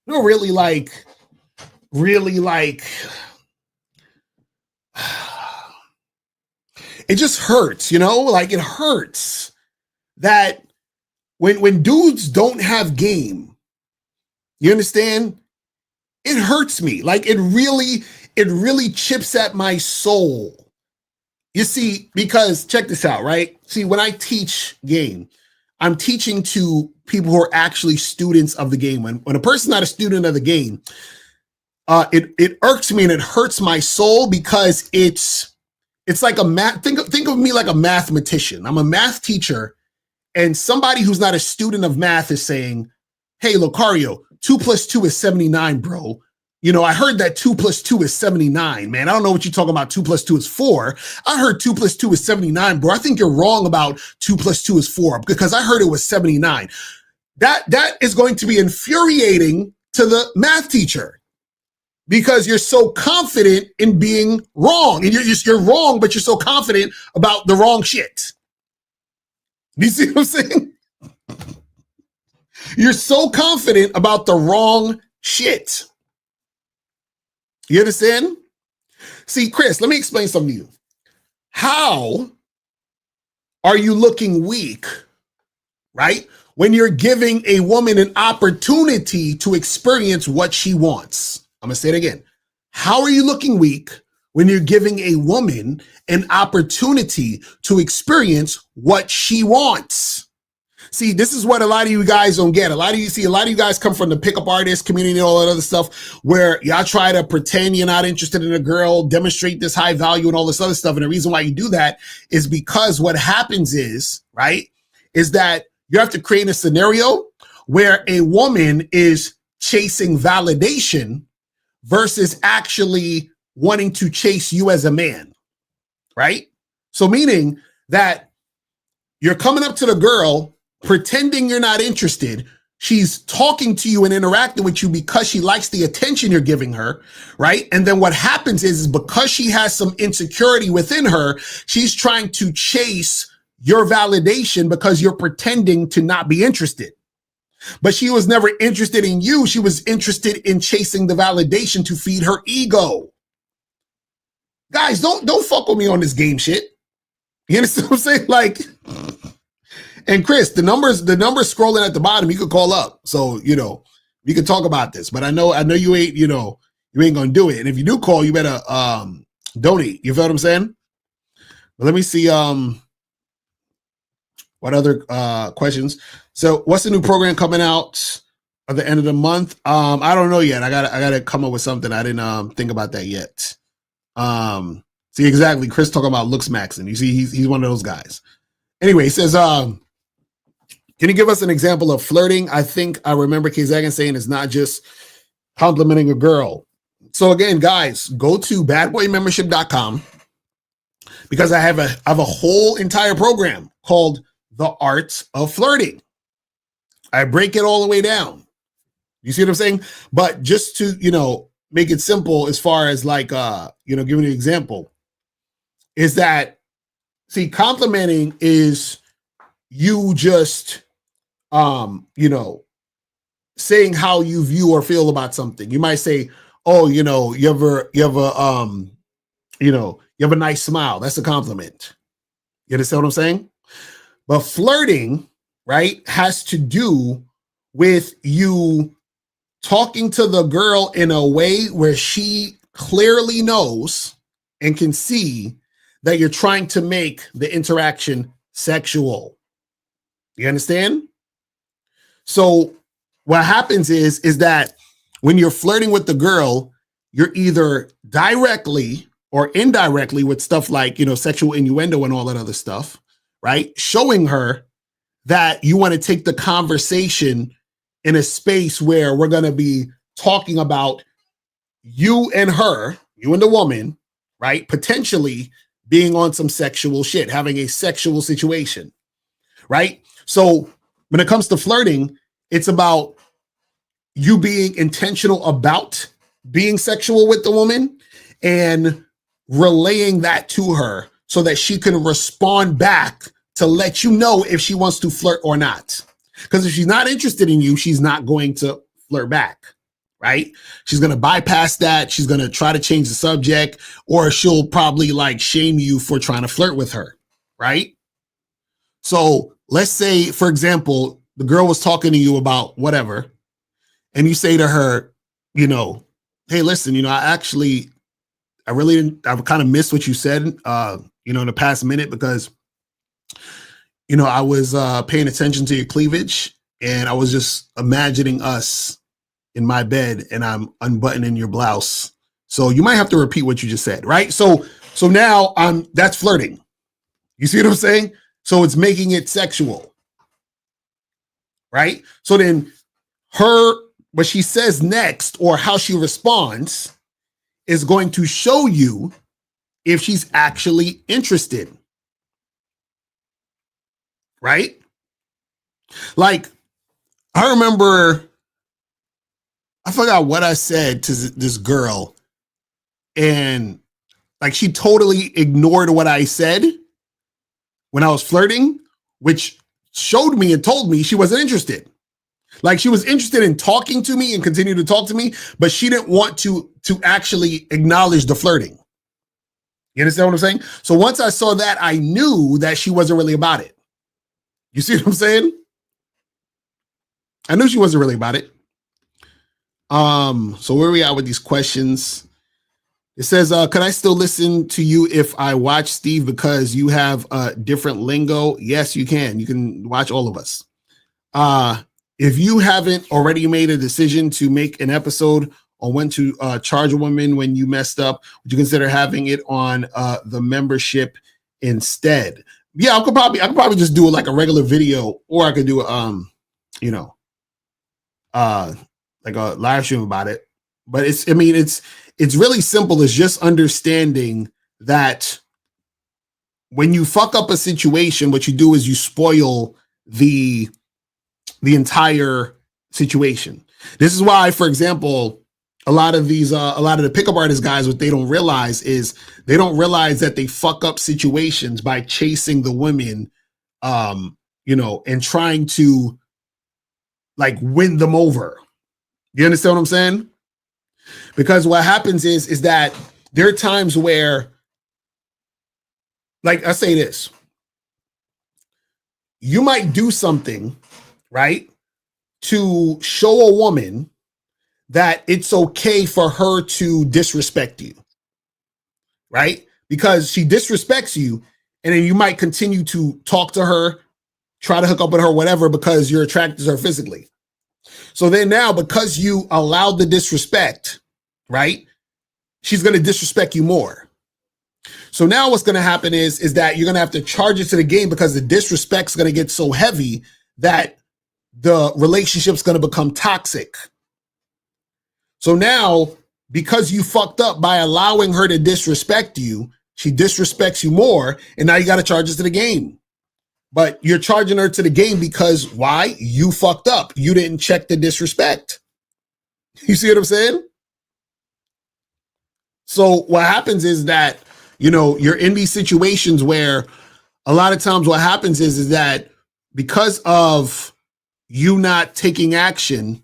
Really it just hurts, it hurts that when dudes don't have game, you understand? It hurts me. It really chips at my soul. You see, because check this out, right? See, when I teach game, I'm teaching to people who are actually students of the game. When a person's not a student of the game, it irks me and it hurts my soul because it's like a math. Think of me like a mathematician. I'm a math teacher, and somebody who's not a student of math is saying, "Hey, Locario, 2 + 2 is 79, bro. You know, I heard that 2 + 2 is 79, man. I don't know what you're talking about. 2 + 2 is 4. I heard 2 + 2 is 79, bro. I think you're wrong about 2 + 2 is 4 because I heard it was 79." That is going to be infuriating to the math teacher because you're so confident in being wrong. And you're wrong, but you're so confident about the wrong shit. You see what I'm saying? You're so confident about the wrong shit. You understand? See, Chris, let me explain something to you. How are you looking weak, right? When you're giving a woman an opportunity to experience what she wants. I'm going to say it again. How are you looking weak when you're giving a woman an opportunity to experience what she wants? See, this is what a lot of you guys don't get. A lot of you guys come from the pickup artist community and all that other stuff where y'all try to pretend you're not interested in a girl, demonstrate this high value and all this other stuff. And the reason why you do that is because what happens is, right, is that you have to create a scenario where a woman is chasing validation versus actually wanting to chase you as a man, right? So meaning that you're coming up to the girl, pretending you're not interested. She's talking to you and interacting with you because she likes the attention you're giving her, right? And then what happens is because she has some insecurity within her, she's trying to chase your validation because you're pretending to not be interested. But she was never interested in you. She was interested in chasing the validation to feed her ego. Guys, don't fuck with me on this game shit. You understand what I'm saying? Like, and Chris, the numbers scrolling at the bottom, you could call up. So, you know, we could talk about this. But I know you ain't, you ain't gonna do it. And if you do call, you better donate. You feel what I'm saying? But let me see what other questions. So what's the new program coming out at the end of the month? I don't know yet. I gotta come up with something. I didn't think about that yet. See, exactly. Chris talking about looks maxing. You see, he's one of those guys. Anyway, he says, can you give us an example of flirting? I think I remember K-Zagan saying it's not just complimenting a girl. So again, guys, go to badboymembership.com because I have a whole entire program called The Art of Flirting. I break it all the way down. You see what I'm saying? But just to, make it simple as far as like, giving you an example is that, see, complimenting is you just, saying how you view or feel about something. You might say, oh, you have a nice smile. That's a compliment. You understand what I'm saying? But flirting, right, has to do with you talking to the girl in a way where she clearly knows and can see that you're trying to make the interaction sexual. You understand? So what happens is that when you're flirting with the girl, you're either directly or indirectly with stuff like, sexual innuendo and all that other stuff, right? Showing her that you want to take the conversation in a space where we're going to be talking about you and her, you and the woman, right? Potentially being on some sexual shit, having a sexual situation, right? So when it comes to flirting, it's about you being intentional about being sexual with the woman and relaying that to her so that she can respond back to let you know if she wants to flirt or not. Because if she's not interested in you, she's not going to flirt back, right? She's going to bypass that. She's going to try to change the subject, or she'll probably like shame you for trying to flirt with her, right? So let's say, for example, the girl was talking to you about whatever, and you say to her, hey, listen, I kind of missed what you said, in the past minute because, I was paying attention to your cleavage and I was just imagining us in my bed and I'm unbuttoning your blouse. So you might have to repeat what you just said, right? So now that's flirting. You see what I'm saying? So it's making it sexual, right? So then what she says next or how she responds is going to show you if she's actually interested, right? Like, I remember, I forgot what I said to this girl, and like she totally ignored what I said when I was flirting, which showed me and told me she wasn't interested. Like she was interested in talking to me and continue to talk to me, but she didn't want to actually acknowledge the flirting. You understand what I'm saying? So once I saw that, I knew that she wasn't really about it. You see what I'm saying? I knew she wasn't really about it. So where are we at with these questions? It says, could I still listen to you if I watch Steve because you have a different lingo? Yes, you can. You can watch all of us. If you haven't already made a decision to make an episode on when to charge a woman when you messed up, would you consider having it on the membership instead? Yeah, I could probably just do it like a regular video, or I could do like a live stream about it. But it's really simple. It's just understanding that when you fuck up a situation, what you do is you spoil the entire situation. This is why, for example, a lot of the pickup artist guys, what they don't realize is they don't realize that they fuck up situations by chasing the women, and trying to like win them over. You understand what I'm saying? Because what happens is that there are times where, like I say this, you might do something, right, to show a woman that it's okay for her to disrespect you, right? Because she disrespects you, and then you might continue to talk to her, try to hook up with her, whatever, because you're attracted to her physically. So then now, because you allowed the disrespect, right, she's going to disrespect you more. So now what's going to happen is that you're going to have to charge it to the game because the disrespect's going to get so heavy that the relationship's going to become toxic. So now, because you fucked up by allowing her to disrespect you, she disrespects you more, and now you got to charge it to the game. But you're charging her to the game because why? You fucked up. You didn't check the disrespect. You see what I'm saying? So what happens is that, you're in these situations where a lot of times what happens is that because of you not taking action,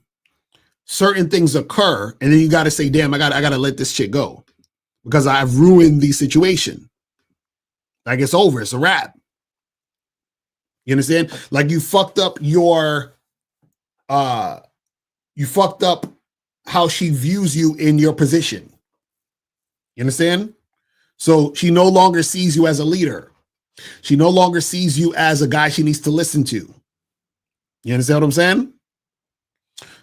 certain things occur, and then you got to say, damn, I got to let this shit go because I've ruined the situation. Like it's over. It's a wrap. You understand? Like you fucked up how she views you in your position. You understand? So she no longer sees you as a leader. She no longer sees you as a guy she needs to listen to. You understand what I'm saying?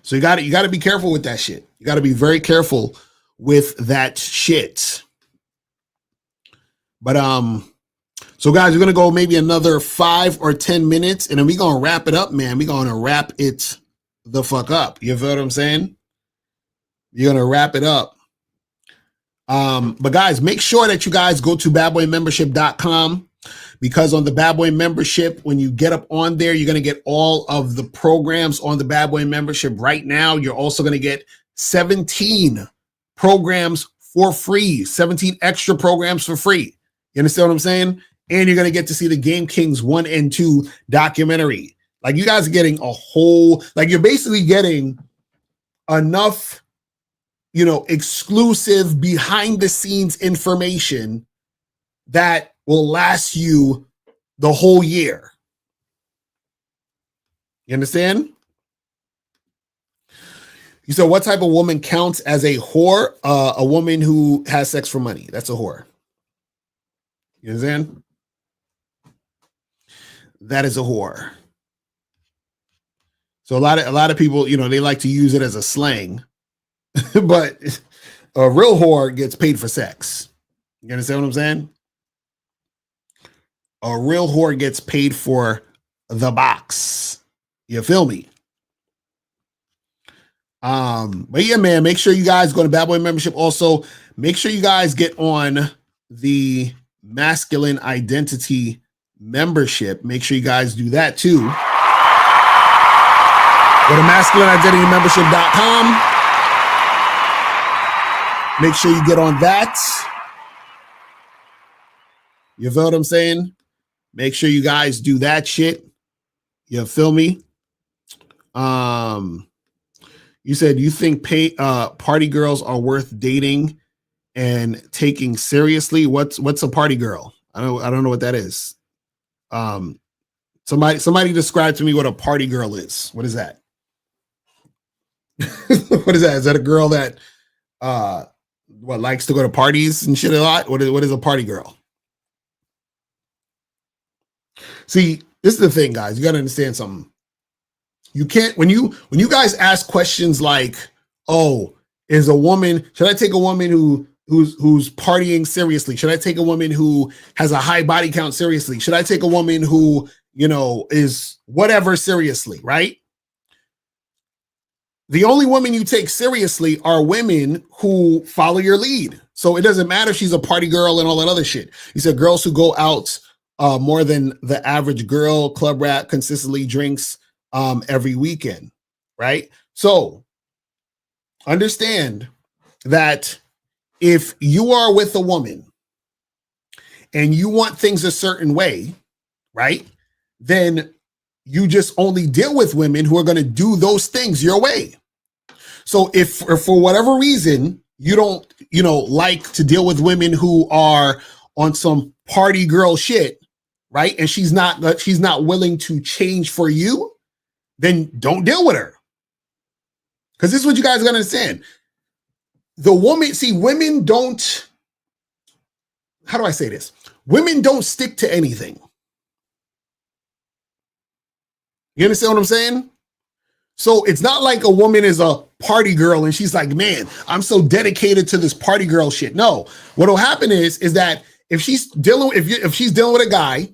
So you got to be careful with that shit. You got to be very careful with that shit. But so guys, we're gonna go maybe another 5 or 10 minutes, and then we're gonna wrap it up, man. We're gonna wrap it the fuck up. You feel what I'm saying? You're gonna wrap it up. But guys, make sure that you guys go to badboymembership.com, because on the Bad Boy membership, when you get up on there, you're going to get all of the programs on the Bad Boy membership right now. You're also going to get 17 programs for free, 17 extra programs for free. You understand what I'm saying? And you're going to get to see the Game Kings 1 and 2 documentary. Like you guys are getting you're basically getting enough, exclusive behind the scenes information that will last you the whole year. You understand? You said, what type of woman counts as a whore? A woman who has sex for money. That's a whore. You understand? That is a whore. So a lot of people, they like to use it as a slang, but a real whore gets paid for sex. You understand what I'm saying? A real whore gets paid for the box. You feel me? But yeah, man, make sure you guys go to Bad Boy Membership. Also, make sure you guys get on the Masculine Identity Membership. Make sure you guys do that too. Go to masculineidentitymembership.com. Make sure you get on that. You feel what I'm saying? Make sure you guys do that shit. You feel me? You said you think party girls are worth dating and taking seriously. What's a party girl? I don't know what that is. Somebody describe to me what a party girl is. What is that? What is that? Is that a girl that likes to go to parties and shit a lot? What is a party girl? See, this is the thing, guys. You got to understand something. You can't when you guys ask questions like, "Oh, should I take a woman who's partying seriously? Should I take a woman who has a high body count seriously? Should I take a woman who, is whatever seriously?" Right? The only women you take seriously are women who follow your lead. So it doesn't matter if she's a party girl and all that other shit. You said girls who go out more than the average girl, club rat, consistently drinks every weekend, right? So understand that if you are with a woman and you want things a certain way, right, then you just only deal with women who are going to do those things your way. So if for whatever reason you don't, like to deal with women who are on some party girl shit, right, and she's not willing to change for you, then don't deal with her. Because this is what you guys got to understand. Women don't, how do I say this? Women don't stick to anything. You understand what I'm saying? So it's not like a woman is a party girl and she's like, man, I'm so dedicated to this party girl shit. No, what'll happen is that if she's dealing with a guy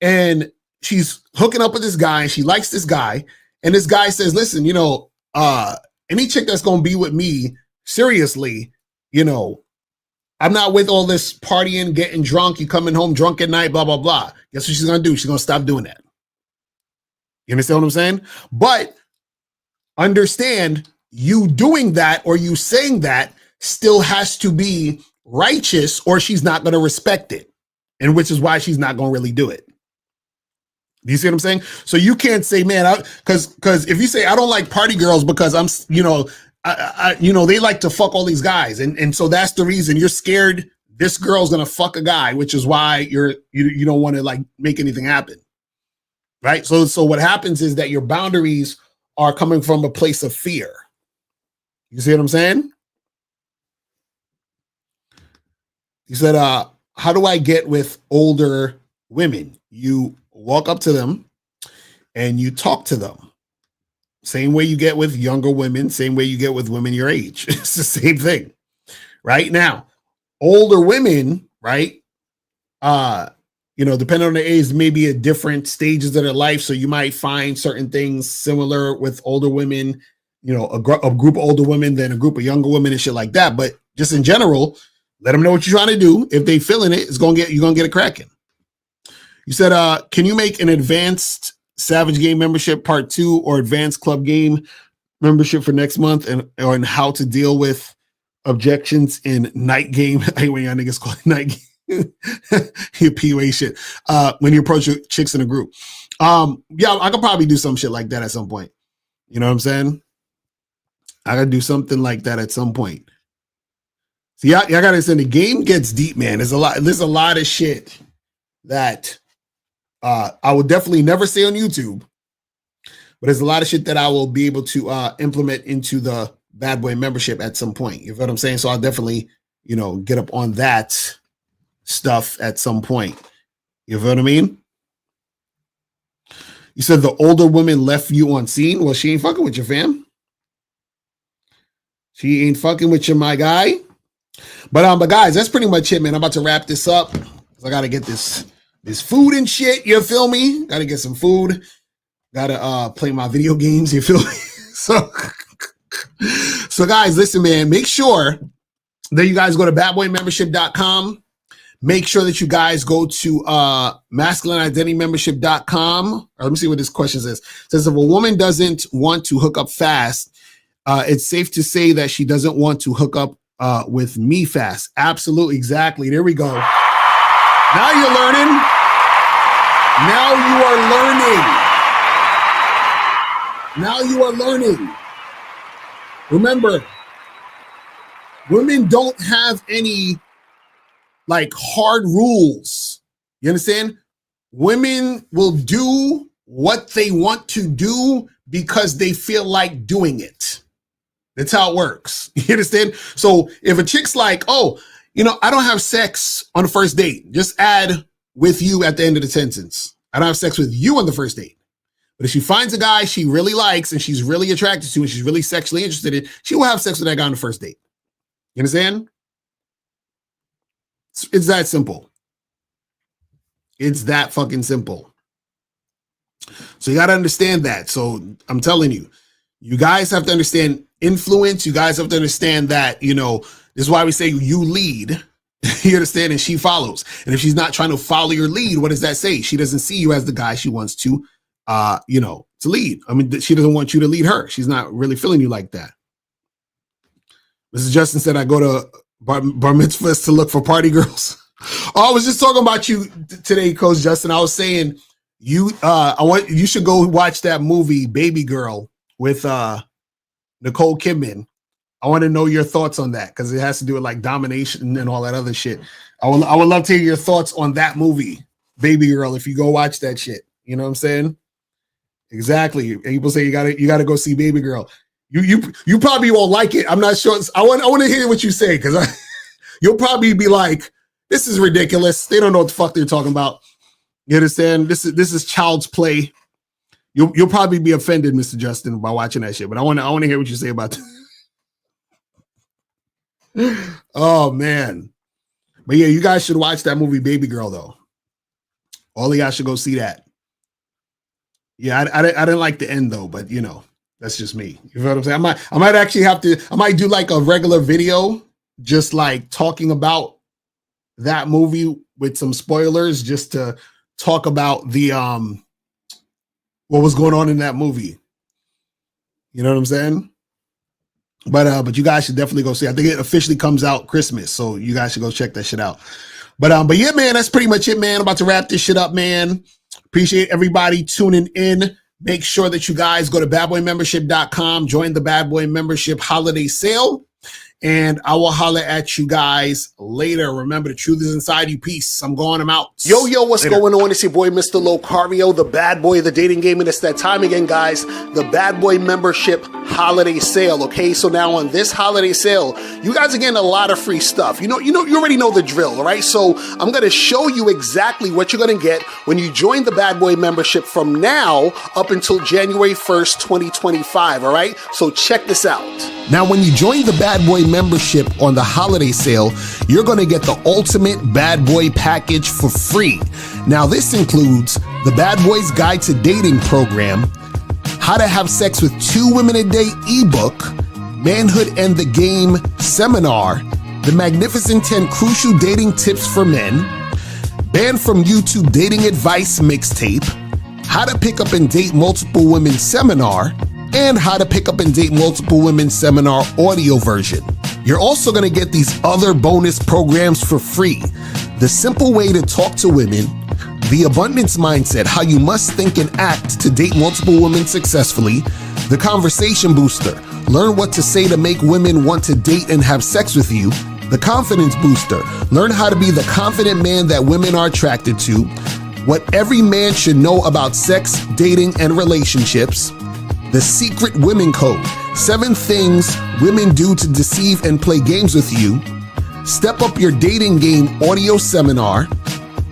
and she's hooking up with this guy and she likes this guy, and this guy says, listen, any chick that's going to be with me seriously, I'm not with all this partying, getting drunk, you coming home drunk at night, blah, blah, blah. Guess what she's going to do? She's going to stop doing that. You understand what I'm saying? But understand, you doing that or you saying that still has to be righteous or she's not going to respect it. And which is why she's not going to really do it. Do you see what I'm saying? So you can't say, man, because if you say I don't like party girls because I'm, they like to fuck all these guys, and so that's the reason you're scared this girl's gonna fuck a guy, which is why you don't want to like make anything happen, right? So what happens is that your boundaries are coming from a place of fear. You see what I'm saying? You said, how do I get with older women? You walk up to them and you talk to them. Same way you get with younger women, same way you get with women your age. It's the same thing. Right now, older women, right? Depending on the age, maybe at different stages of their life. So you might find certain things similar with older women, a group of older women than a group of younger women and shit like that. But just in general, let them know what you're trying to do. If they feeling it, you're going to get it cracking. You said, can you make an advanced Savage Game membership part 2 or advanced club game membership for next month on how to deal with objections in night game? I hate when y'all niggas call it night game. You PUA shit. When you approach chicks in a group. Yeah, I could probably do some shit like that at some point. You know what I'm saying? I gotta do something like that at some point. So y'all gotta say the game gets deep, man. There's a lot of shit that I will definitely never say on YouTube, but there's a lot of shit that I will be able to implement into the Bad Boy membership at some point. You know what I'm saying? So I'll definitely, get up on that stuff at some point. You feel what I mean? You said the older woman left you on scene. Well, she ain't fucking with you, fam. She ain't fucking with you, my guy. But guys, that's pretty much it, man. I'm about to wrap this up. I gotta get this food and shit. You feel me? Gotta get some food. Gotta play my video games. You feel me? So guys, listen, man. Make sure that you guys go to badboymembership.com. Make sure that you guys go to masculineidentitymembership.com. Let me see what this question says. It says, if a woman doesn't want to hook up fast, it's safe to say that she doesn't want to hook up with me fast. Absolutely. Exactly. There we go. Now you're learning. Now you are learning. Remember, women don't have any like hard rules. You understand? Women will do what they want to do because they feel like doing it. That's how it works. You understand? So if a chick's like, oh, I don't have sex on the first date, just add with you at the end of the sentence. I don't have sex with you on the first date. But if she finds a guy she really likes and she's really attracted to and she's really sexually interested in, she will have sex with that guy on the first date. You understand? It's that simple. It's that fucking simple. So you got to understand that. So I'm telling you, you guys have to understand influence. You guys have to understand that, this is why we say you lead. You understand? And she follows. And if she's not trying to follow your lead, what does that say? She doesn't see you as the guy she wants to lead. I mean, she doesn't want you to lead her. She's not really feeling you like that. Mrs. Justin said, I go to bar mitzvahs to look for party girls. Oh, I was just talking about you today, Coach Justin. I was saying you should go watch that movie Baby Girl with Nicole Kidman. I want to know your thoughts on that because it has to do with like domination and all that other shit. I would love to hear your thoughts on that movie, Baby Girl, if you go watch that shit. You know what I'm saying? Exactly. People say you gotta go see Baby Girl. You probably won't like it. I'm not sure. I want to hear what you say because you'll probably be like, this is ridiculous. They don't know what the fuck they're talking about. You understand? This is child's play. You'll probably be offended, Mr. Justin, by watching that shit. But I want to hear what you say about that. Oh man. But yeah, you guys should watch that movie Baby Girl though. All of y'all should go see that. Yeah, I didn't like the end though, but that's just me. You know what I'm saying? I might actually have to. I might do like a regular video, just like talking about that movie with some spoilers, just to talk about the what was going on in that movie. You know what I'm saying? But you guys should definitely go see. I think it officially comes out Christmas, so you guys should go check that shit out. But yeah, man, that's pretty much it, man. I'm about to wrap this shit up, man. Appreciate everybody tuning in. Make sure that you guys go to badboymembership.com, join the Bad Boy Membership holiday sale, and I will holler at you guys later. Remember, the truth is inside you. Peace. I'm out. Yo, what's going on? It's your boy, Mr. Locario, the bad boy of the dating game, and it's that time again, guys. The Bad Boy Membership holiday sale, okay? So now on this holiday sale, you guys are getting a lot of free stuff. You already know the drill, right? So I'm going to show you exactly what you're going to get when you join the Bad Boy Membership from now up until January 1st, 2025, all right? So check this out. Now, when you join the Bad Boy Membership on the holiday sale, you're going to get the ultimate Bad Boy package for free. Now, this includes the Bad Boys Guide to Dating program, How to Have Sex with 2 Women a Day ebook, Manhood and the Game seminar, the Magnificent 10 Crucial Dating Tips for Men, Banned from YouTube Dating Advice mixtape, How to Pick Up and Date Multiple Women seminar, and How to Pick Up and Date Multiple Women seminar audio version. You're also going to get these other bonus programs for free. The Simple Way to Talk to Women, The Abundance Mindset, How You Must Think and Act to Date Multiple Women Successfully, The Conversation Booster, Learn What to Say to Make Women Want to Date and Have Sex with You, The Confidence Booster, Learn How to Be the Confident Man That Women Are Attracted to, What Every Man Should Know About Sex, Dating, and Relationships, The Secret Women Code, 7 Things Women Do to Deceive and Play Games with You, Step Up Your Dating Game audio seminar,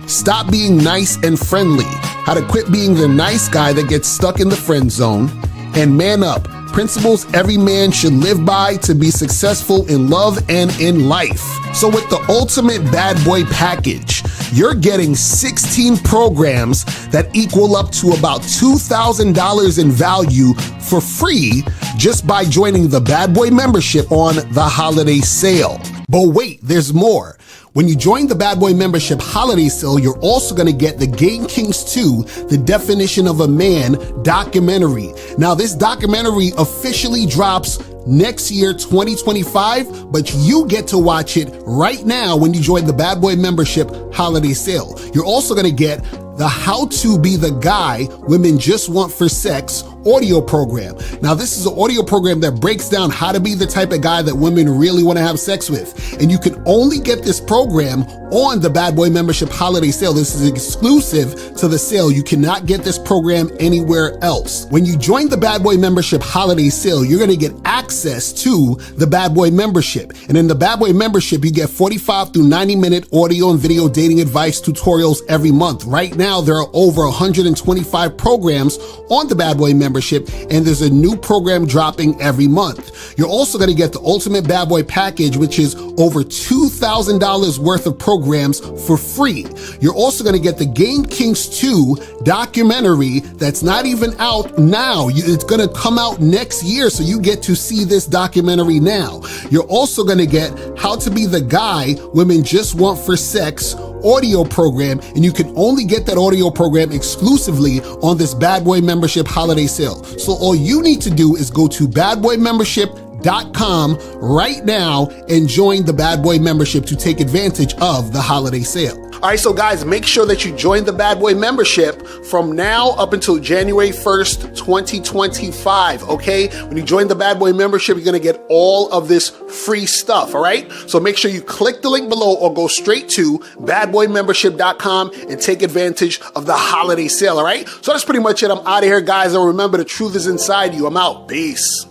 Stop Being Nice and Friendly, How to Quit Being the Nice Guy That Gets Stuck in the Friend Zone, and Man Up, Principles Every Man Should Live By to Be Successful in Love and in Life. So with the ultimate bad boy package, you're getting 16 programs that equal up to about $2,000 in value for free just by joining the Bad Boy membership on the holiday sale. But wait, there's more. When you join the Bad Boy membership holiday sale, you're also going to get the Game Kings 2, The Definition of a Man documentary. Now, this documentary officially drops next year, 2025, but you get to watch it right now when you join the Bad Boy membership holiday sale. You're also going to get the How to Be the Guy Women Just Want for Sex audio program. Now, this is an audio program that breaks down how to be the type of guy that women really want to have sex with. And you can only get this program on the Bad Boy membership holiday sale. This is exclusive to the sale. You cannot get this program anywhere else. When you join the Bad Boy membership holiday sale, you're going to get access to the Bad Boy membership. And in the Bad Boy membership, you get 45 through 90-minute audio and video dating advice tutorials every month. Right now, there are over 125 programs on the Bad Boy membership, and there's a new program dropping every month. You're also going to get the Ultimate Bad Boy package, which is over $2,000 worth of programs for free. You're also going to get the Game Kings 2 documentary that's not even out now. It's going to come out next year, so you get to see this documentary now. You're also going to get How to Be the Guy Women Just Want for Sex audio program, and you can only get that audio program exclusively on this Bad Boy membership holiday sale. So all you need to do is go to badboymembership.com right now and join the Bad Boy membership to take advantage of the holiday sale. All right, so guys, make sure that you join the Bad Boy membership from now up until January 1st, 2025, okay? When you join the Bad Boy membership, you're gonna get all of this free stuff, all right? So make sure you click the link below or go straight to badboymembership.com and take advantage of the holiday sale, all right? So that's pretty much it. I'm out of here, guys. And remember, the truth is inside you. I'm out. Peace.